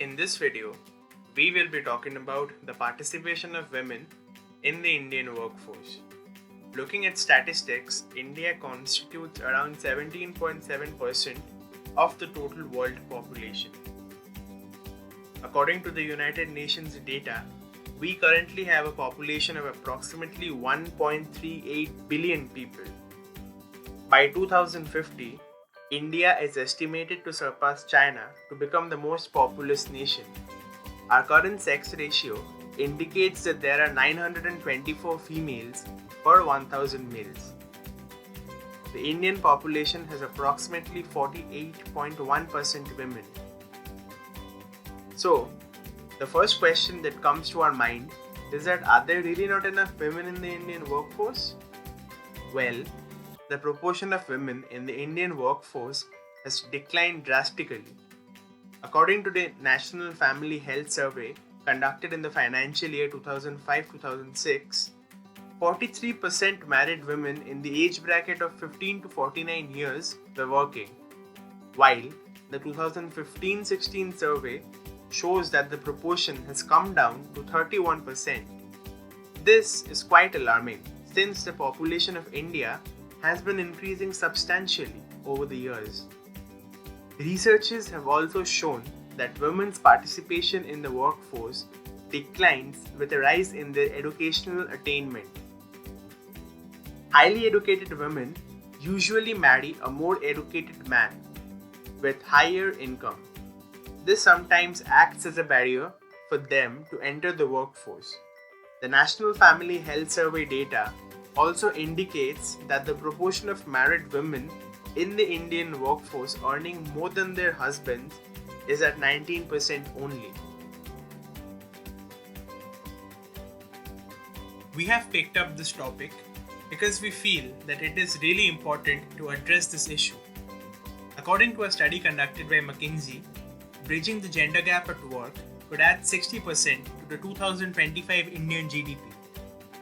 In this video, we will be talking about the participation of women in the Indian workforce. Looking at statistics, India constitutes around 17.7% of the total world population. According to the United Nations data, we currently have a population of approximately 1.38 billion people. By 2050, India is estimated to surpass China to become the most populous nation. Our current sex ratio indicates that there are 924 females per 1000 males. The Indian population has approximately 48.1% women. So, the first question that comes to our mind is that are there really not enough women in the Indian workforce? Well, the proportion of women in the Indian workforce has declined drastically. According to the National Family Health Survey conducted in the financial year 2005-2006, 43% married women in the age bracket of 15 to 49 years were working, while the 2015-16 survey shows that the proportion has come down to 31%. This is quite alarming since the population of India has been increasing substantially over the years. Researchers have also shown that women's participation in the workforce declines with a rise in their educational attainment. Highly educated women usually marry a more educated man with higher income. This sometimes acts as a barrier for them to enter the workforce. The National Family Health Survey data also indicates that the proportion of married women in the Indian workforce earning more than their husbands is at 19% only. We have picked up this topic because we feel that it is really important to address this issue. According to a study conducted by McKinsey, bridging the gender gap at work could add 60% to the 2025 Indian GDP.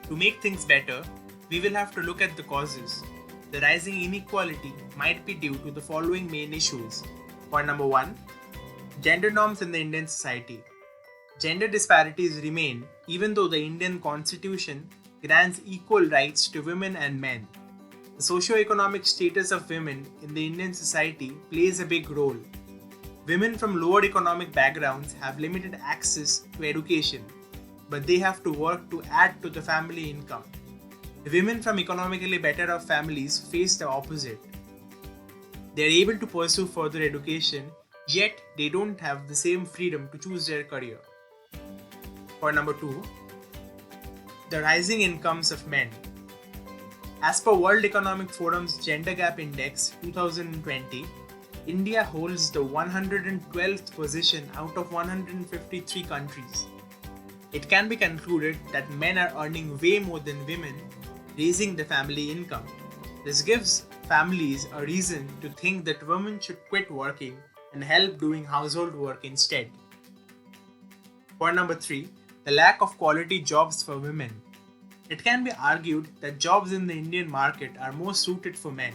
To make things better, we will have to look at the causes. The rising inequality might be due to the following main issues. Point number 1. Gender norms in the Indian society. Gender disparities remain even though the Indian constitution grants equal rights to women and men. The socio-economic status of women in the Indian society plays a big role. Women from lower economic backgrounds have limited access to education, but they have to work to add to the family income. Women from economically better off families face the opposite. They are able to pursue further education, yet they don't have the same freedom to choose their career. Point number 2. The rising incomes of men. As per World Economic Forum's Gender Gap Index 2020, India holds the 112th position out of 153 countries. It can be concluded that men are earning way more than women, raising the family income. This gives families a reason to think that women should quit working and help doing household work instead. Point number 3. The lack of quality jobs for women. It can be argued that jobs in the Indian market are more suited for men.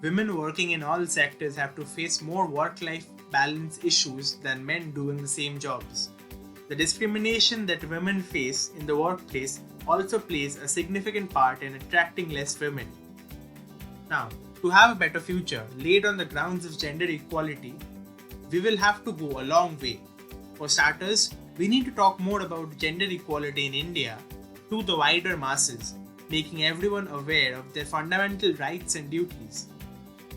Women working in all sectors have to face more work-life balance issues than men doing the same jobs. The discrimination that women face in the workplace also plays a significant part in attracting less women. Now, to have a better future laid on the grounds of gender equality, we will have to go a long way. For starters, we need to talk more about gender equality in India to the wider masses, making everyone aware of their fundamental rights and duties.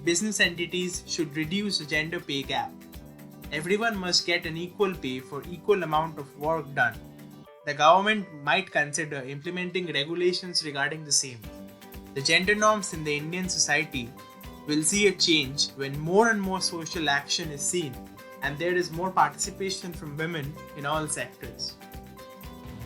Business entities should reduce the gender pay gap. Everyone must get an equal pay for equal amount of work done. The government might consider implementing regulations regarding the same. The gender norms in the Indian society will see a change when more and more social action is seen and there is more participation from women in all sectors.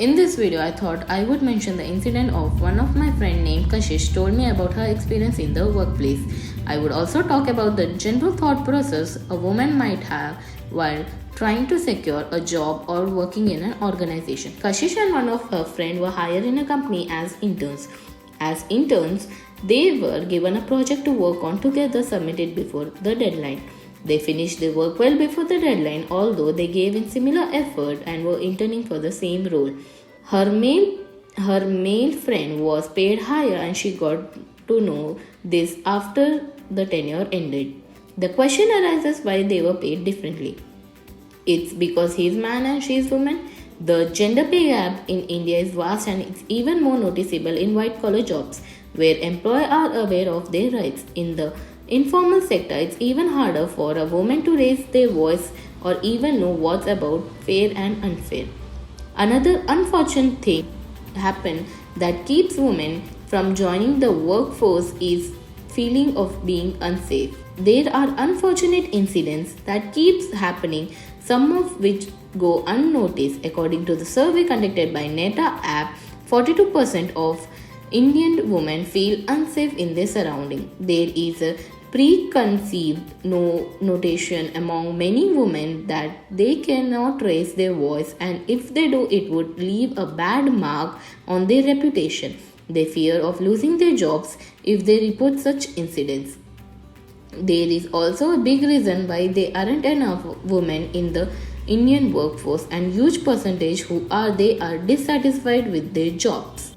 In this video, I thought I would mention the incident of one of my friend named Kashish told me about her experience in the workplace. I would also talk about the general thought process a woman might have while trying to secure a job or working in an organization. Kashish and one of her friends were hired in a company as interns. As interns, they were given a project to work on together, submitted before the deadline. They finished their work well before the deadline, although they gave in similar effort and were interning for the same role. Her male her male friend was paid higher and she got to know this after the tenure ended. The question arises why they were paid differently. It's because he's man and she's woman. The gender pay gap in India is vast and it's even more noticeable in white collar jobs where employers are aware of their rights. In the informal sector, it's even harder for a woman to raise their voice or even know what's about fair and unfair. Another unfortunate thing happen that keeps women from joining the workforce is feeling of being unsafe. There are unfortunate incidents that keeps happening, some of which go unnoticed. According to the survey conducted by Neta app, 42% of Indian women feel unsafe in their surroundings. There is a preconceived notation among many women that they cannot raise their voice, and if they do, it would leave a bad mark on their reputation. They fear of losing their jobs if they report such incidents. There is also a big reason why there aren't enough women in the Indian workforce, and huge percentage who are they are dissatisfied with their jobs.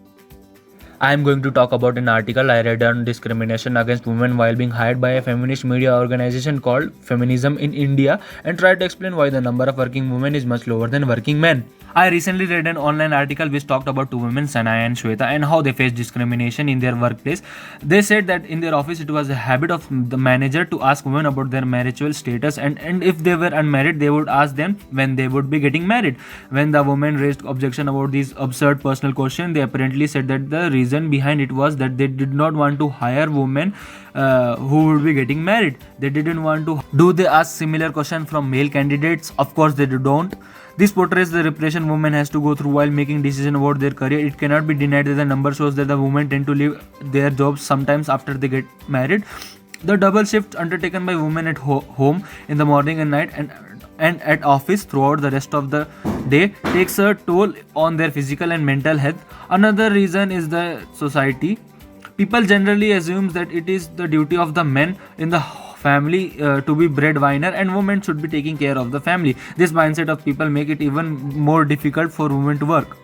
I am going to talk about an article I read on discrimination against women while being hired by a feminist media organization called Feminism in India and try to explain why the number of working women is much lower than working men. I recently read an online article which talked about two women, Sanaya and Shweta, and how they faced discrimination in their workplace. They said that in their office it was a habit of the manager to ask women about their marital status, and if they were unmarried, they would ask them when they would be getting married. When the women raised objection about these absurd personal questions, they apparently said that the reason behind it was that they did not want to hire women who would be getting married. They didn't want to. Do they ask similar question from male candidates? Of course they don't. This portrays the repression women has to go through while making decisions about their career. It cannot be denied that the number shows that the women tend to leave their jobs sometimes after they get married. The double shift undertaken by women at home in the morning and night and at office throughout the rest of the day takes a toll on their physical and mental health. Another reason is the society. People generally assume that it is the duty of the men in the family to be breadwinner and women should be taking care of the family. This mindset of people make it even more difficult for women to work.